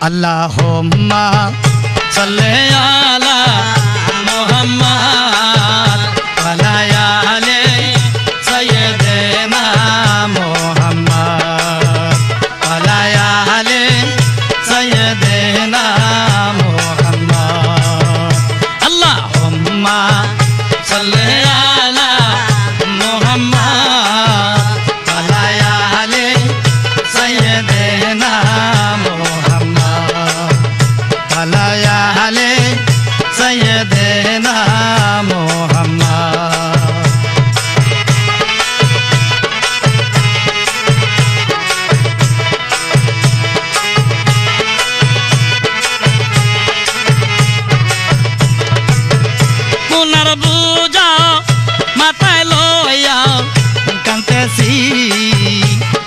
আল্লাহুম্মা সাল্লি আলা মুহাম্মাদ ওয়া আলা আলি সাইয়্যিদিনা মুহাম্মাদ ওয়া আলা আলি সাইয়্যিদিনা মুহাম্মাদ আল্লাহুম্মা সাল্লি আলা মুহাম্মাদ ওয়া আলা আলি সাইয়্যিদিনা মুহাম্মাদ ওয়া আলা আলি সাইয়্যিদিনা মুহাম্মাদ গুনার বোঝা মাথায় লইয়া কাঁদতেছি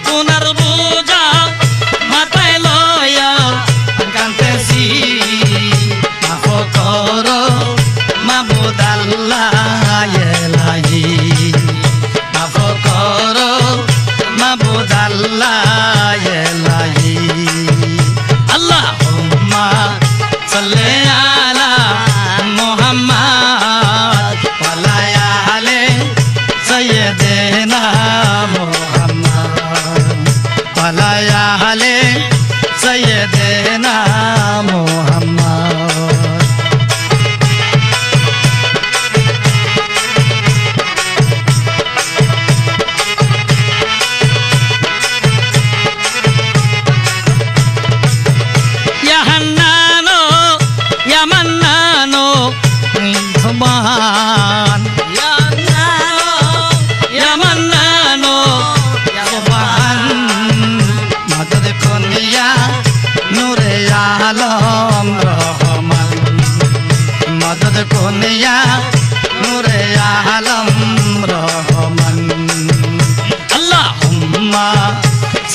গুনার বোঝা মাথায় লইয়া কাঁদতেছি মাফ করো মাবুদ আল্লাহ ইলাহি মাফ করো মাবুদ আল্লাহ ইলাহি আল্লাহুম্মা সাল্লি আলা মুহাম্মাদ ওয়া আলা আলি সাইয়্যিদিনা মুহাম্মাদ ওয়া আলা আলি সাইয়্যিদিনা মুহাম্মাদ ইয়া হান্নানো ইয়া মান্নানো সুবহান ইয়া হান্নানো ইয়া মান্নানো সুবহান মদদ কুনিয়া নূরে আলম রহমান মদদ কুনিয়া নূরে আলম রহমান আল্লাহুম্মা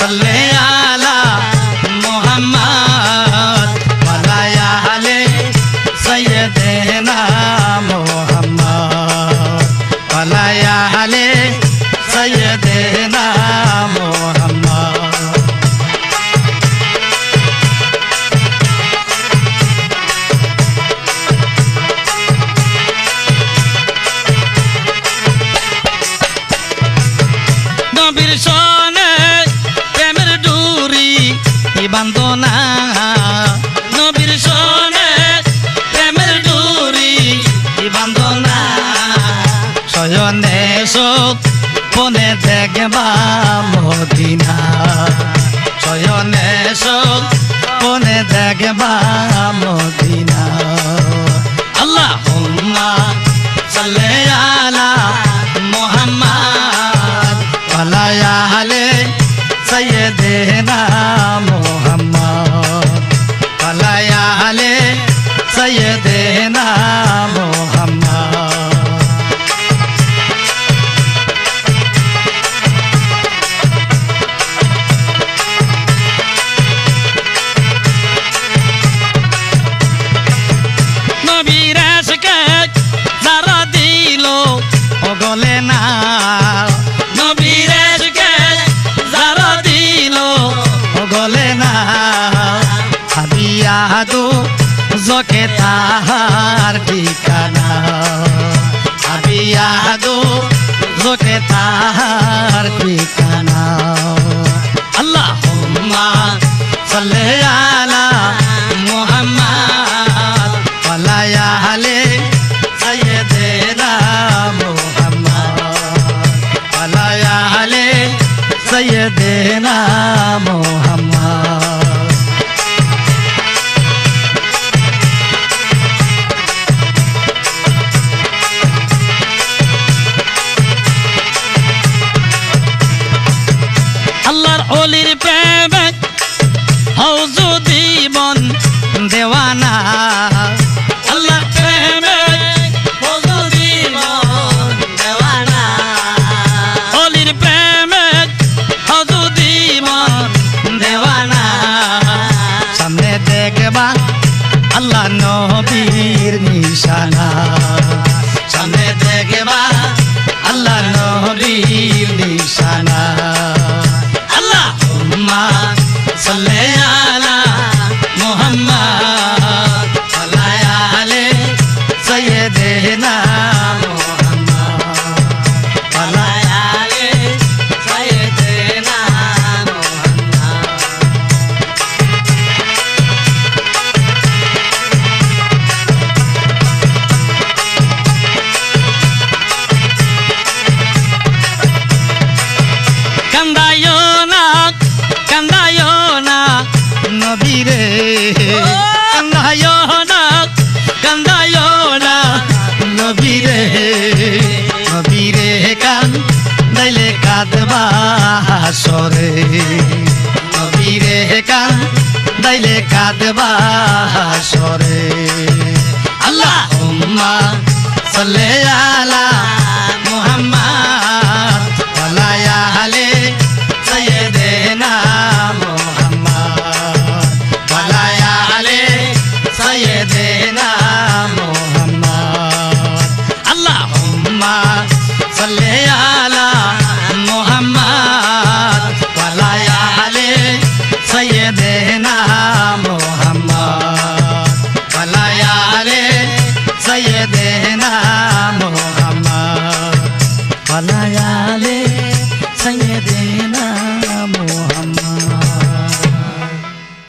সাল্লি আলা মুহাম্মাদ ওয়া আলা আলি সাইয়্যিদিনা মুহাম্মাদ ওয়া আলা আলি সাইয়্যিদিনা মুহাম্মাদ নবীর সনে প্রেমের ডুরি বান্ধনা নবীর সনে প্রেমের ডুরি বান্ধনা শয়নে শোক পনে দেখবা মদিনা শয়নে শোক পনে দেখবা মদিনা আল্লাহুম্মা সাল্লি আলা মুহাম্মাদ ওয়া আলা আলি সাইয়্যিদিনা মুহাম্মাদ ওয়া আলা আলি সাইয়্যিদিনা মুহাম্মাদ নবীর আশিকে যারা দিল ও গলে না নবীর আশিকে যারা দিল ও গলে না হাবিয়া দু জকে তাহার ঠিকানা হাবিয়া দু জকে তাহার ঠিকানা আল্লাহুম্মা সাল্লি আলা মুহাম্মাদ ওয়া আলা আলি সাইয়্যিদিনা মুহাম্মাদ ওয়া আলা আলি সাইয়্যিদিনা মুহাম্মাদ আল্লাহর ওলির প্রেমে হও যদি মন দেওয়ানা আল্লাহর প্রেমে হও যদি মন দেওয়ানা ওলির প্রেমে হও যদি মন দেওয়ানা সামনে দেখবা আল্লাহ নবীর নিশানা সামনে দেখবা আল্লাহ নবীর নিশানা আল্লাহুম্মা সাল্লি আলা মুহাম্মাদ নবীরে কান দাইলে কাঁদবা হাসরে নবীরে কান দাইলে কাঁদবা হাসরে আল্লাহুম্মা সাল্লি আলা মুহাম্মাদ ওয়া আলা আলি সাইয়্যিদিনা মুহাম্মাদ ওয়া আলা আলি সাইয়্যিদিনা মুহাম্মাদ আল্লাহুম্মা সাল্লি আলা মুহাম্মাদ ওয়া আলা আলি সাইয়্যিদিনা মুহাম্মাদ ওয়া আলা আলি সাইয়্যিদিনা মুহাম্মাদ ওয়া আলা